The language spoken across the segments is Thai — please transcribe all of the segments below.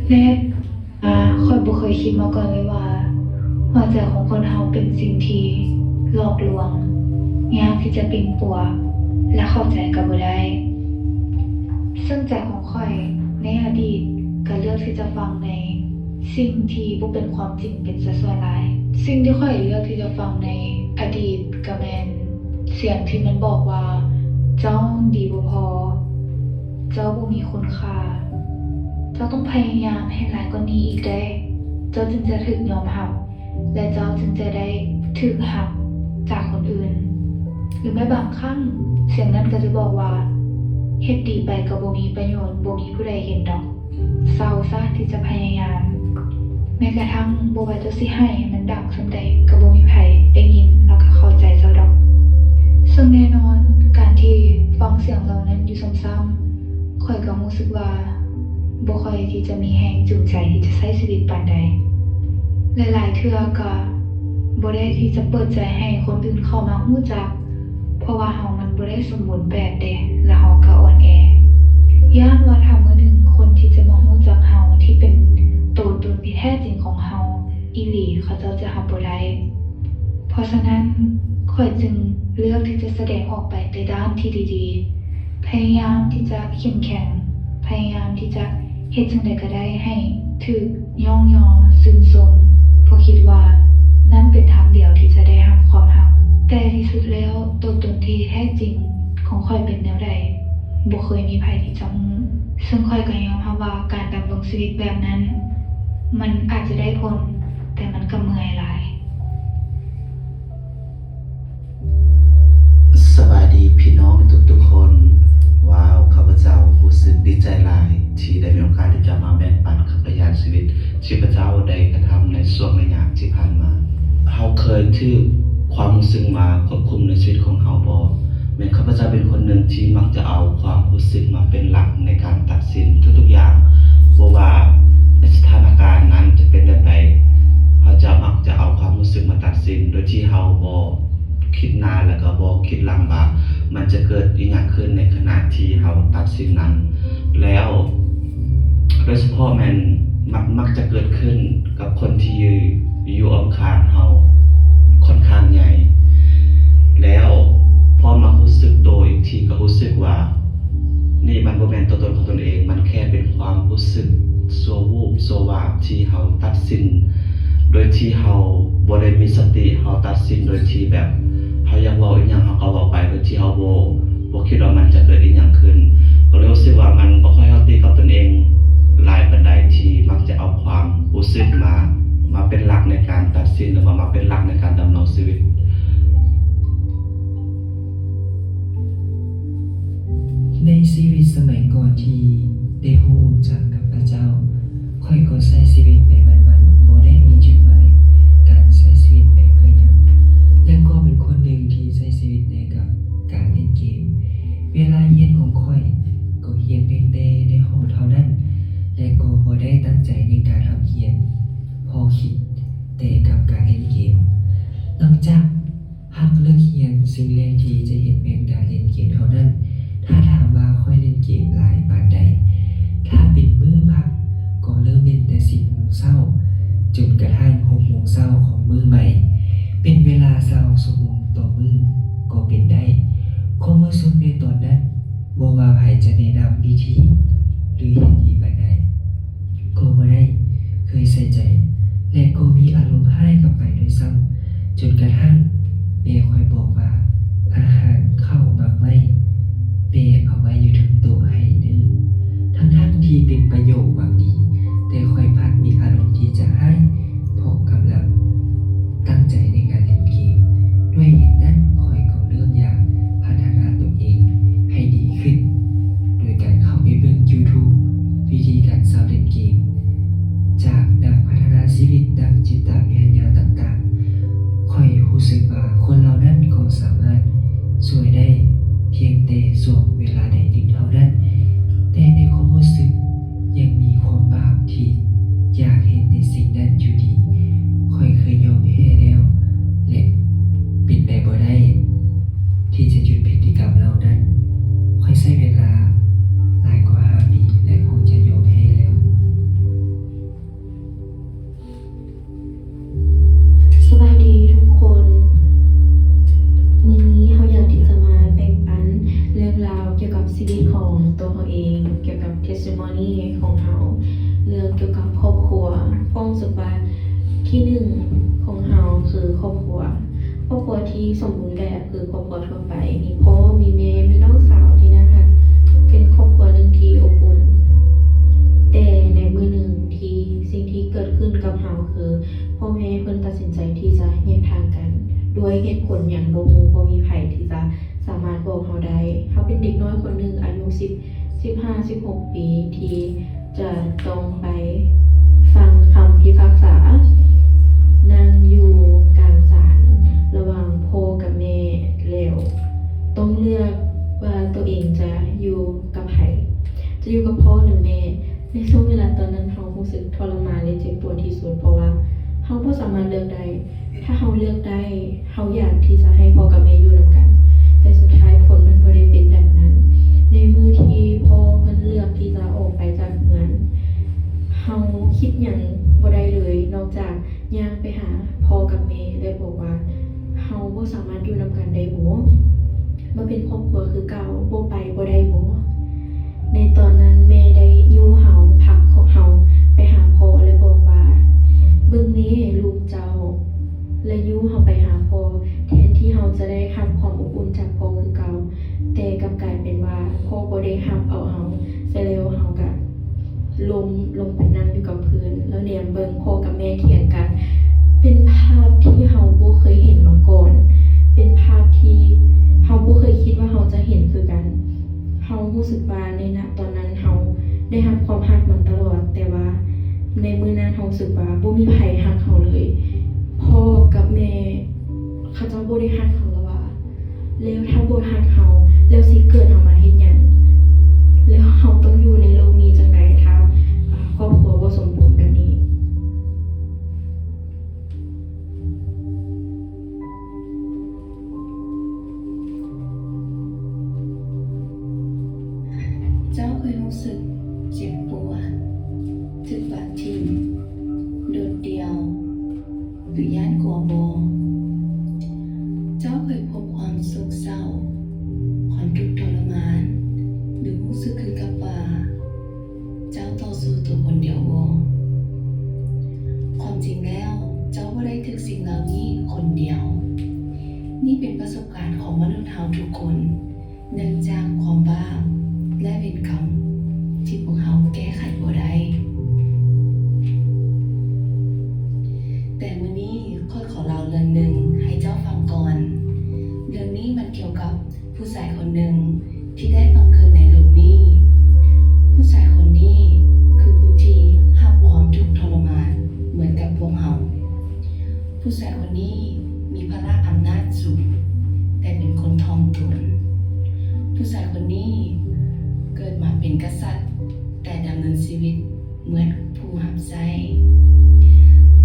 และข้อยบ่เคยคิดมาก่อนเลยว่าหัวใจของคนเราเป็นสิ่งที่หลอกลวงยากที่จะปิ่นปัวและเข้าใจกันบ่ได้ซึ่งใจของข้อยในอดีตก็เลือกที่จะฟังในสิ่งที่บ่เป็นความจริงเป็นซะส่วนหลายสิ่งที่ข้อยเลือกที่จะฟังในอดีตก็แม่นเสียงที่มันบอกว่าเจ้าดีบ่พอเจ้าบ่มีคุณค่าเจ้าต้องพยายามให้หลายกว่านี้อีกได้เจ้าจึงจะถูกยอมรับและเจ้าจึงจะได้ถูกรับจากคนอื่นหรือแม้บางครั้งเสียงนั้นก็จะบอกว่าเฮ็ดดีไปก็บ่มีประโยชน์บ่มีผู้ใดเห็นดอกเศร้าซะที่จะพยายามแม้กระทั่งบ่ว่าเจ้าสิให้มันดังส่ำใดก็บ่มีไผได้ยินแล้วก็เข้าใจเจ้าดอกซึ่งแน่นอนการที่ฟังเสียงเหล่านั้นอยู่ซ้ำๆข้อยก็รู้สึกว่าบ่ค่อยที่จะมีแรงจูงใจที่จะใช้ชีวิตปานใดหลายๆเทื่อก็บ่ได้ที่จะเปิดใจให้คนอื่นเข้ามารู้จักเพราะว่าเฮามันบ่ได้สมบูรณ์แบบเด้และเฮาก็อ่อนแอย่านว่าถ้ามื้อหนึ่งคนที่จะมารู้จักเฮาที่เป็นตัวตนที่แท้จริงของเฮาอีหลีเขาเจ้าจะรับบ่ได้เพราะฉะนั้นข้อยจึงเลือกที่จะแสดงออกไปในด้านที่ดีๆพยายามที่จะเข้มแข็งพยายามที่จะเฮ็ดจังใดก็ได้ให้ถูกย่องยอซื่นชมเพราะคิดว่านั่นเป็นทางเดียวที่จะได้รับความรักแต่ที่สุดแล้วตัวตนที่แท้จริงของข้อยเป็นแนวใดบ่เคยมีไผที่จะรู้ซึ่งข้อยก็ยอมรับว่าการดำรงชีวิตแบบนั้นมันอาจจะได้ผลแต่มันก็เมื่อยหลายสบายดีพี่น้องทุกๆคนว้าวข้าพเจ้ารู้สึกดีใจหลายที่ได้มีโอกาสที่จะมาแบ่งปันขับยานชีวิตที่พระเจ้าได้กระทำในช่วงระยะที่ผ่านมาเฮาเคยถือความรู้สึกมาควบคุมในชีวิตของเฮาบ่แม้ข้าพเจ้าเป็นคนหนึ่งที่มักจะเอาความรู้สึกมาเป็นหลักในการตัดสินทุกๆอย่างบ่ว่าในสถานการณ์นั้นจะเป็นแบบใดเฮาจะมักจะเอาความรู้สึกมาตัดสินโดยที่เฮาบ่คิดนานแล้วก็บ่คิดหลังว่ามันจะเกิดอีหยังขึ้นในขณะที่เฮาตัดสินนั้นแล้วโดยเฉพาะมันมักจะเกิดขึ้นกับคนที่อยู่รอบข้างเฮาค่อนข้างใหญ่แล้วพอมารู้สึกตัวอีกทีก็รู้สึกว่านี่มันบ่แม่นตัวตนของตนเองมันแค่เป็นความรู้สึกชั่ววูบชั่ววาบที่เฮาตัดสินโดยที่เฮาบ่ได้มีสติเฮาตัดสินโดยที่แบบเฮาอยากเว้าอีหยังเฮาก็เว้าไปโดยที่เฮาบ่คิดว่ามันจะเกิดอีหยังขึ้นก็เลยรู้สึกว่ามันบ่ค่อยเฮาตีกับตนเองหลายปานใดที่มักจะเอาความรู้สึกมาเป็นหลักในการตัดสินหรือว่ามาเป็นหลักในการดำรงชีวิตในชีวิตสมัยก่อนที่ได้รู้จักกับพระเจ้าค่อยก็ใช้ชีวิตไปวันๆบ่ได้มีจุดหมายการใช้ชีวิตไปเพื่อหยังและก็เป็นคนหนึ่งที่ใช้ชีวิตในกับการเล่นเกมเวลาเรียนของค่อยก็เรียนเพียงแต่ในห้องเท่านั้นและก็บ่ได้ตั้งใจในการรับเรียนพอคิดแต่กับการเล่นเกมหลังจากหักเลิกเรียนสิ่งแรกที่จะเห็นเป็นการเล่นเกมเท่านั้นถ้าถามว่าค่อยเล่นเกมหลายปานใดถ้าเป็นมื้อพักก็เริ่มเล่นแต่ 10 โมงเช้าจนกระทั่ง 6 โมงเช้าของมื้อใหม่เป็นเวลา20 ชั่วโมงต่อมื้อก็เป็นได้ความรู้สึกในตอนนั้นบ่ว่าไผจะแนะนำวิธีหรือเห็นดีปานใดก็บ่ได้เคยใส่ใจและก็มีอารมณ์ให้กับไปด้วยซ้ำจนกระทั่งแม่ค่อยบอกว่าอาหารเข้ามากไหมแม่เอาไว้อยู่ถึงโต๊ะให้เด้อทั้งที่เป็นประโยคหวังดีแต่ค่อยพัดมีอารมณ์ที่จะให้เพราะกำลังตั้งใจในการเล่นเกมด้วยเหตุนั้นค่อยก็เริ่มอยากพัฒนาตัวเองให้ดีขึ้นโดยการเข้าไปเบิ่ง YouTube วิธีการสอนเล่นเกมจากนักพัฒนาชีวิตนักจิตวิทยาต่างๆค่อยรู้สึกว่าคนเรานั้นก็สามารถช่วยได้เพียงแต่ช่วงเวลาใดหนึ่งเท่านั้นแต่ในความรู้สึกยังมี ที่หนึ่งของเฮาคือครอบครัวที่สมบูรณ์แบบคือครอบครัวทั่วไปมีพ่อมีแม่มีน้องสาวที่นะคะเป็นครอบครัวหนึ่งที่อบอุ่นแต่ในมือหนึ่งที่สิ่งที่เกิดขึ้นกับเฮาคือพ่อแม่เพิ่นตัดสินใจที่จะแยกทางกันด้วยเหตุผลอย่างบ่มีไผที่จะสามารถบอกเฮาได้เฮาเป็นเด็กน้อยคนหนึ่งอายุ15-16 ปีที่จะต้องไปฟังคำพิพากษานั่งอยู่กลางศาลระหว่างพ่อกับแม่แล้วต้องเลือกว่าตัวเองจะอยู่กับใครจะอยู่กับพ่อหรือแม่ในช่วงเวลาตอนนั้นเฮารู้สึกทรมานและเจ็บปวดที่สุดเพราะว่าเฮาบ่สามารถเลือกได้ถ้าเฮาเลือกได้เฮาอยากที่จะให้พ่อกับแม่อยู่นำกันแต่สุดท้ายผลมันบ่ได้เป็นแบบนั้นในมือที่พ่อเพิ่นเลือกที่จะออกไปจากเรือนเฮาคิดหยังบ่ได้เลยนอกจากย่างไปหาพ่อกับแม่และบอกว่าเฮาบ่สามารถอยู่นำกันได้บ่มาเป็นครอบครัวคือเก่าบ่ไปบ่ได้บ่ในตอนนั้นแม่ได้ยู่เฮาพักของเฮาไปหาพ่อและบอกว่าเบิ่งนี้ลูกเจ้าและยู่เฮาไปหาพ่อแทนที่เฮาจะได้รับความอบอุ่นจากพ่อคือเก่าแต่กลับกลายเป็นว่าพ่อบ่ได้รับเอาเฮาซะแล้วเฮาก็ลงไปนั่งอยู่กับพื้นแล้วเนี่ยเบิ่งพ่อกับแม่เถียงกันเป็นภาพที่เฮาบ่เคยเห็นมาก่อนเป็นภาพที่เฮาบ่เคยคิดว่าเฮาจะเห็นคือกันเฮารู้สึกว่าในณตอนนั้นเฮาได้รับความรักมันตลอดแต่ว่าในมื้อนั้นเฮารู้สึกว่าบ่มีไผรักเฮาเลยพ่อกับแม่เขาเจ้าบ่ได้รักเฮาแล้วว่าแล้วถ้าบ่รักเฮาแล้วสิเกิดเฮามาเฮ็ดหยังแล้วเฮาต้องอยู่ในโลกนี้จังได๋ถ้าครอบครัวบ่สมบูรณ์แบบนี้เจ้าเคยรู้สึกเจ็บปวดถึกปัดทิ่มโดดเดี่ยวหรือย่านกลัวบ่เจ้าเคยพบความโศกเศร้าความทุกข์ทรมานหรือรู้สึกคือกับว่าเจ้าต่อสู้ตัวคนเดียวบ่ความจริงแล้วเจ้าบ่ได้ถึกสิ่งเหล่านี้คนเดียวนี่เป็นประสบการณ์ของมนุษย์เฮาทุกคนเนื่องจากความบาปและเวรกรรมที่พวกเฮาแก้ไขบ่ได้แต่มื้อนี้ข้อยขอเล่าเรื่องหนึ่งให้เจ้าฟังก่อนเรื่องนี้มันเกี่ยวกับผู้ชายคนหนึ่งที่ได้บังเกิดในโลกนี้ผู้ชายคนนี้คือผู้ที่รับความทุกข์ทรมานเหมือนกับพวกเฮาผู้ชายคนนี้มีพละอำนาจสูงแต่เป็นคนถ่อมตนผู้ชายคนนี้เกิดมาเป็นกษัตริย์แต่ดำเนินชีวิตเหมือนผู้รับใช้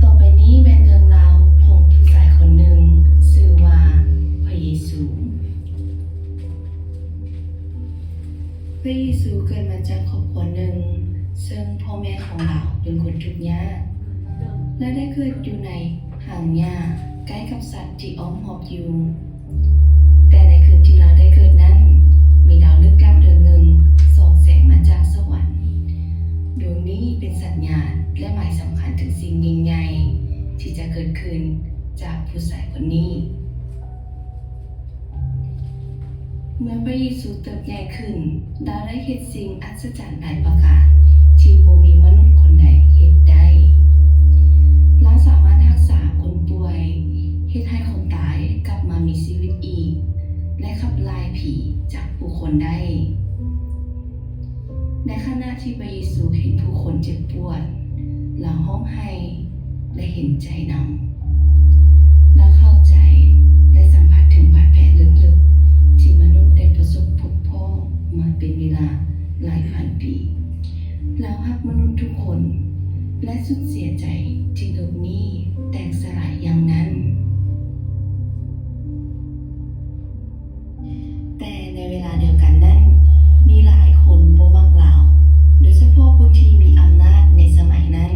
ต่อไปนี้เป็นเรื่องราวของผู้ชายคนหนึ่งชื่อว่าพระเยซูพระเยซูเกิดมาจากครอบครัวหนึ่งซึ่งพ่อแม่ของเราเป็นคนทุกข์ยากและได้เกิดอยู่ในห่างหญ้าใกล้กับสัตว์ที่อ้อมหอบอยู่แต่ในคืนที่เราได้เกิดนั้นมีดาวลึกลับดวงหนึ่งส่องแสงมาจากสวรรค์ดวงนี้เป็นสัญญาณและหมายสำคัญถึงสิ่งยิ่งใหญ่ที่จะเกิดขึ้นจากผู้ชายคนนี้เมื่อพระเยซูเติบใหญ่ขึ้นดาวได้เฮ็ดสิ่งอัศจรรย์หลายประการที่บ่มีมนุษย์คนใดเฮ็ดได้เราสามารถรักษาคนป่วยเฮ็ดให้คนตายกลับมามีชีวิตอีกและขับไล่ผีจากผู้คนได้ในขณะที่พระเยซูเห็นผู้คนเจ็บปวดเราร้องไห้และเห็นใจนำและเข้าใจและสัมผัสถึงบาดแผลลึกๆที่มนุษย์ได้ประสบพบพ่อมาเป็นเวลาหลายพันปีเรารักมนุษย์ทุกคนและสุดเสียใจที่โลกนี้แตกสลายอย่างนั้นแต่ในเวลาเดียวกันนั้นมีหลายคนบ่มักเราโดยเฉพาะผู้ที่มีอำนาจในสมัยนั้น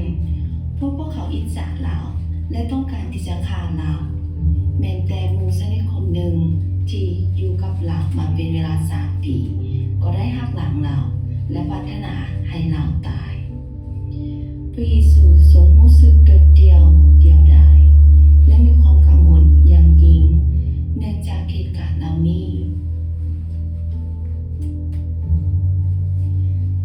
พวกเขาอิจฉาเราและต้องการที่จะฆ่าเราแม้แต่หมู่สนิทคนหนึ่งที่อยู่กับเรามาเป็นเวลา3 ปีก็ได้หักหลังเราและปรารถนาให้เราตายพระเยซูทรงรู้สึกโดดเดี่ยว เนื่องจากเหตุการณ์เหล่านี้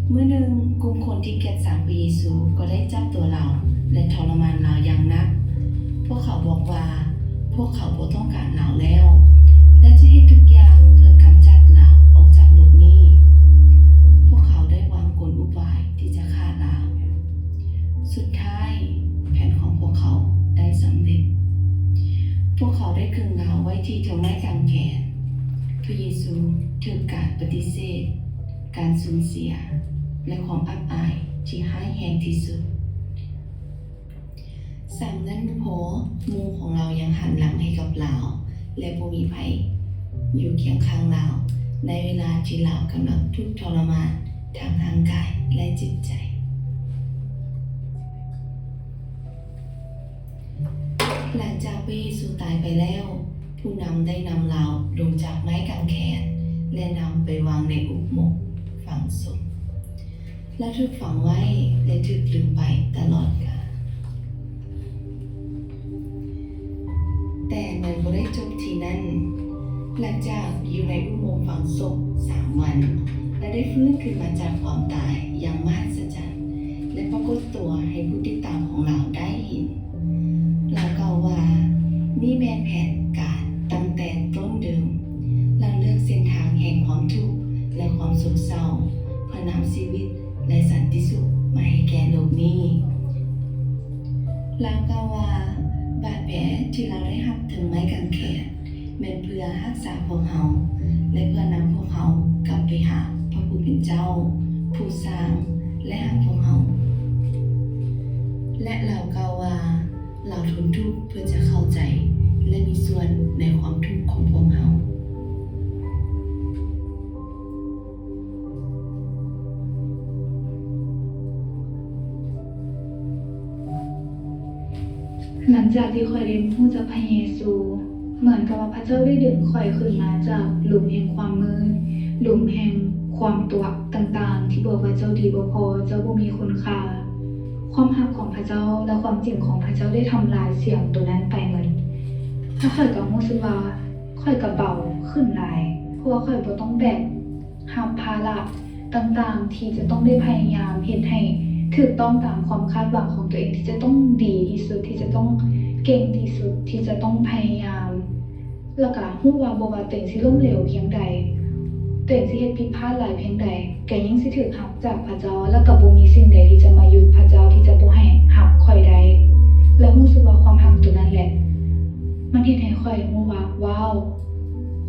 เมื่อหนึ่งกลุ่มคนที่เกลียดชังพระเยซูก็ได้จับตัวเราและทรมานเราอย่างหนัก พวกเขาบอกว่าพวกเขาบ่ต้องการเราแล้ว และจะเฮ็ดทุกอย่างเพื่อกำจัดเราออกจากโลกนี้ พวกเขาได้วางกลอุบายที่จะฆ่าเรา สุดท้ายแผนของพวกเขาได้สำเร็จ พวกเขาได้ขึงเราไว้ที่แถวไม้กางแขนพระเยซูถูกการปฏิเสธ การสูญเสีย และความอับอายที่ร้ายแรงที่สุดสามนั้นบ่พอหมู่ของเรายังหันหลังให้กับเรา และบ่มีไผอยู่เคียงข้างเรา ในเวลาที่เรากำลังทุกข์ทรมานทางร่างกายและจิตใจ หลังจากพระเยซูตายไปแล้ว ผู้นำได้นำเราลงจากไม้กางแขนและนำไปวางในอุโมงค์ฝังศพและถูกฝังไว้และถูกลืมไปตลอดกาลแต่มันบ่ได้จบที่นั่น หลังจากอยู่ในอุโมงค์ฝังศพ3 วัน และได้ฟื้นขึ้นมาจากความตายอย่างมหัศจรรย์และปรากฏตัวให้ผู้ติดตามของเราได้เห็นเรากล่าวว่านี่แม่นแผนการตั้งแต่ต้นเดิมเราเลือกเส้นทางแห่งความทุกข์และความโศกเศร้าเพื่อนำชีวิตและสันติสุขมาให้แก่โลกนี้เรากล่าวว่าบาดแผลที่เราได้รับถึงไม้กางเขนแม่นเพื่อรักษาพวกเราและเพื่อนำพวกเขากลับไปหาพระผู้เป็นเจ้า ผู้สร้างและหาพวกเราและเรากล่าวว่าเราทนทุกข์เพื่อจะเข้าใจและมีส่วนในความทุกข์ของพวกเรา หลังจากที่ข่อยได้รู้จักพระเยซู เหมือนกับว่าพระเจ้าได้ดึงข่อยขึ้นมาจากหลุมแห่งความมืด หลุมแห่งความตัวต่างๆ ที่บอกว่าเจ้าดีบ่พอ เจ้าบ่มีคุณค่า ความรักของพระเจ้าและความจริงของพระเจ้าได้ทำลายเสียงตัวนั้นไปหมดถ้าข่อยก็รู้สึกว่าข่อยก็เบาขึ้นหลาย เพราะว่าข่อยบ่ต้องแบกรับภาระต่างๆ ที่จะต้องได้พยายามเฮ็ดให้ถูกต้องตามความคาดหวังของตัวเองที่จะต้องดีที่สุดที่จะต้องเก่งที่สุดที่จะต้องพยายามแล้วก็รู้ว่าบ่ว่าตัวเองสิล้มเหลวเพียงใดตัวเองสิเฮ็ดผิดพลาดหลายเพียงใดก็ยังสิถูกรับจากพระเจ้าแล้วก็บ่มีสิ่งใดที่จะมาหยุดพระเจ้าที่จะบ่ให้รับข่อยได้และรู้สึกว่าความรักตัวนั้นแหละมันเฮ็ดให้ข่อยรู้ว่าว้าว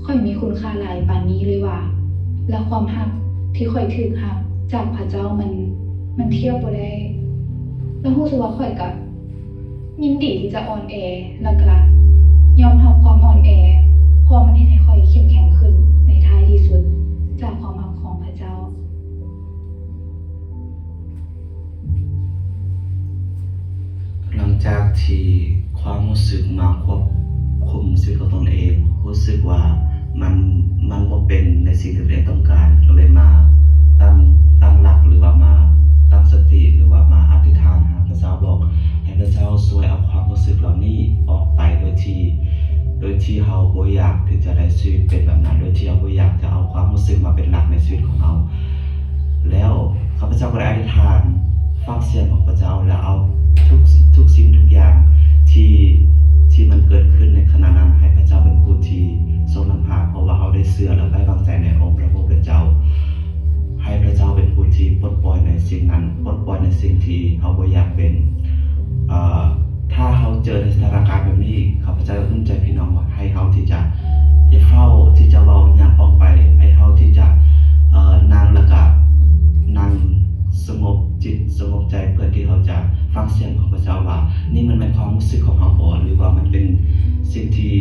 ข่อยมีคุณค่าหลายปานนี้เลยว่ะและความรักที่ข่อยถูกรับจากพระเจ้ามันเทียบบ่ได้แล้วรู้สึกว่าข่อยก็ยินดีที่จะอ่อนแอแล้วก็ยอมรับความอ่อนแอเพราะมันเฮ็ดให้ข่อยเข้มแข็งขึ้นในท้ายที่สุดจากความรักของพระเจ้า หลังจากที่ความรู้สึกมาควบคุมชีวิตของตนเองรู้สึกว่ามันบ่เป็นในสิ่งที่ตัวเองต้องการก็เลยมาตั้งหลักหรือว่ามาตั้งสติหรือว่ามาอธิษฐานหาพระเจ้าบอกให้พระเจ้าช่วยเอาความรู้สึกเหล่านี้ออกไปโดยที่เราบ่อยากที่จะได้ชีวิตเป็นแบบนั้นโดยที่เราบ่อยากจะเอาความรู้สึกมาเป็นหลักในชีวิตของเราแล้วข้าพเจ้าก็ได้อธิษฐานฟังเสียงของพระเจ้าแล้วเอาทุกสิ่งทุกอย่างที่มันเกิดขึ้นในขณะนั้นให้พระเจ้าเป็นผู้ที่ทรงนำพาเพราะว่าเราได้เชื่อและไว้วางใจในองค์พระผู้เป็นเจ้าให้พระเจ้าเป็นผู้ที่ปลดปล่อยในสิ่งนั้นปลดปล่อยในสิ่งที่เขาบ่อยากเป็นถ้าเขาเจอในสถานการณ์แบบนี้ข้าพเจ้าตั้งใจพี่น้องว่าให้เขาที่จะอย่าเข้าที่จะเว้าหยังออกไปให้เขาที่จะนั่งแล้วก็นั่งสงบจิตสงบใจเพื่อที่เขาจะฟังเสียงของพระเจ้าว่านี่มันเป็นความรู้สึกของเขาบ่หรือว่ามันเป็นสิ่งที่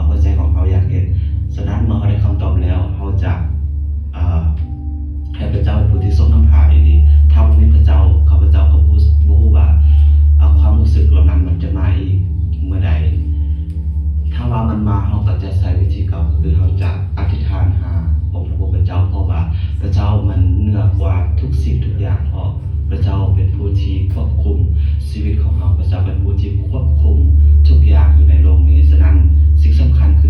หัวใจของเขาอยากเห็นฉะนั้นเมื่อเขาได้คำตอบแล้วเขาจะให้พระเจ้าเป็นผู้ที่ทรงนำพาอย่างนี้ถ้าบ่มีพระเจ้าข้าพเจ้าก็บ่รู้ว่าความรู้สึกเหล่านั้นมันจะมาอีกเมื่อใดถ้าว่ามันมาเราก็จะใช้วิธีเก่าคือเราจะอธิษฐานหาองค์พระผู้เป็นเจ้าเพราะว่าพระเจ้ามันเหนือกว่าทุกสิ่งทุกอย่างเพราะพระเจ้าเป็นผู้ที่ควบคุมชีวิตของเราพระเจ้าเป็นผู้ที่ควบคุมทุกอย่างอยู่ในโลกนี้ฉะนั้นสิ่งสำคัญคือ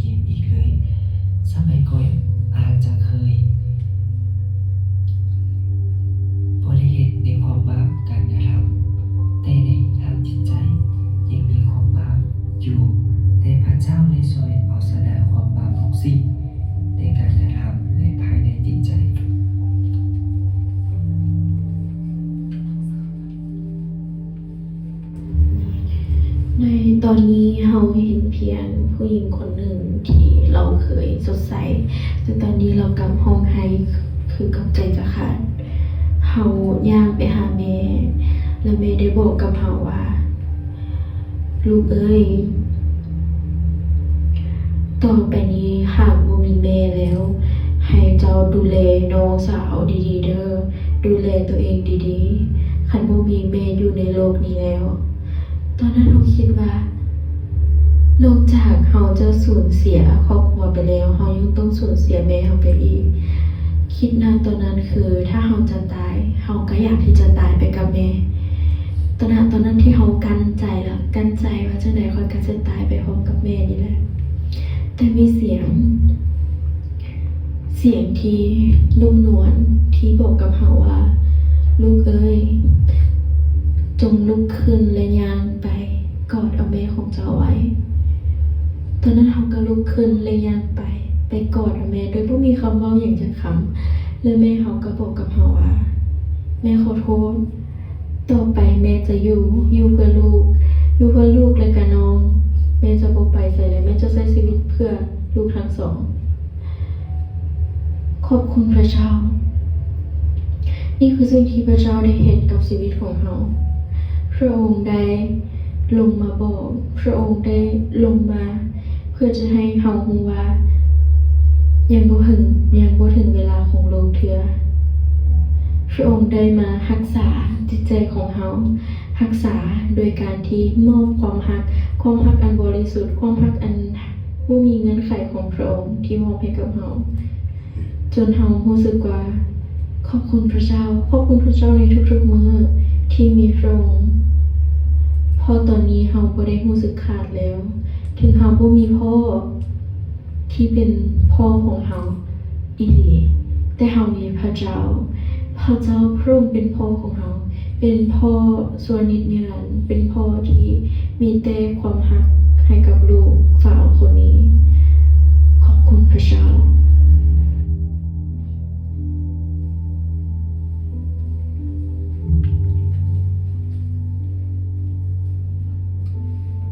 เข้มอีกเลย สมัยก่อนอาจจะเคยบ่ได้เฮ็ดในความบาปกันนะครับ แต่ในทางจิตใจยังมีความบาปอยู่ แต่พระเจ้าได้ช่วยเอาชนะความบาปทุกสิ่งในการกระทำและภายในจิตใจ ในตอนนี้เราเห็นเพียงผู้หญิงคนหนึ่งที่เราเคยสดใสแต่ตอนนี้เรากำห้องให้คือกับใจจะขาดเราย่างไปหาแม่และแม่ได้บอกกับเราว่า ลูกเอ้ยต่อไปนี้หากบ่มีแม่แล้ว ให้เจ้าดูแลน้องสาวดีๆเด้อดูแลตัวเองดีๆคันบ่มีแม่อยู่ในโลกนี้แล้ว ตอนนั้นเราคิดว่านอกจากเราจะสูญเสียครอบครัวไปแล้วเรายังต้องสูญเสียแม่เราไปอีก คิดนะตอนนั้นคือถ้าเราจะตายเราก็อยากที่จะตายไปกับแม่ตอนนั้นที่เรากั้นใจแล้วกั้นใจว่าจังได๋ค่อยก็จะตายไปพร้อมกับแม่นี่แหละแต่มีเสียงที่นุ่มนวลที่บอกกับเราว่าลูกเอ้ยจงลุกขึ้นและย่างไปกอดเอาแม่ของเจ้าไว้ตอนนั้นเขาก็ลุกขึ้นและย่างไปกอดเอาแม่โดยไม่มีคำเว้าอย่างจะคำและแม่เขาก็บอกกับเขาว่าแม่ขอโทษต่อไปแม่จะอยู่เพื่อลูกและกับน้องแม่จะบ่ไปใส่และแม่จะใช้ชีวิตเพื่อลูกทั้งสองขอบคุณพระเจ้านี่คือสิ่งที่พระเจ้าได้เห็นกับชีวิตของเราพระองค์ได้ลงมาบอกพระองค์ได้ลงมาเพื่อจะให้เรารู้ว่ายังบ่ถึงเวลาของโลกเทื่อพระองค์ได้มารักษาจิตใจของเรารักษาโดยการที่มอบความรักอันบริสุทธิ์ความรักอันบ่มีเงื่อนไขของพระองค์ที่มอบให้กับเราจนเรารู้สึกว่าขอบคุณพระเจ้าในทุกๆมื้อที่มีพระองค์พอตอนนี้เราบ่ได้รู้สึกขาดแล้วถึงเราบ่มีพ่อที่เป็นพ่อของเราอีหลีแต่เรามีพระเจ้าพระองค์เป็นพ่อของเราเป็นพ่อส่วนนิจนิรันดร์เป็นพ่อที่มีแต่ความรักให้กับลูกสาวคนนี้ขอบคุณพระเจ้า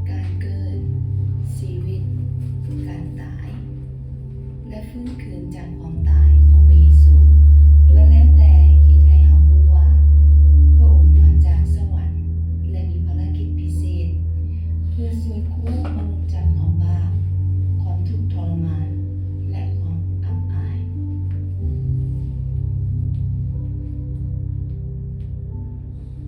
การเกิดชีวิตการตายและฟื้นคืนจากความ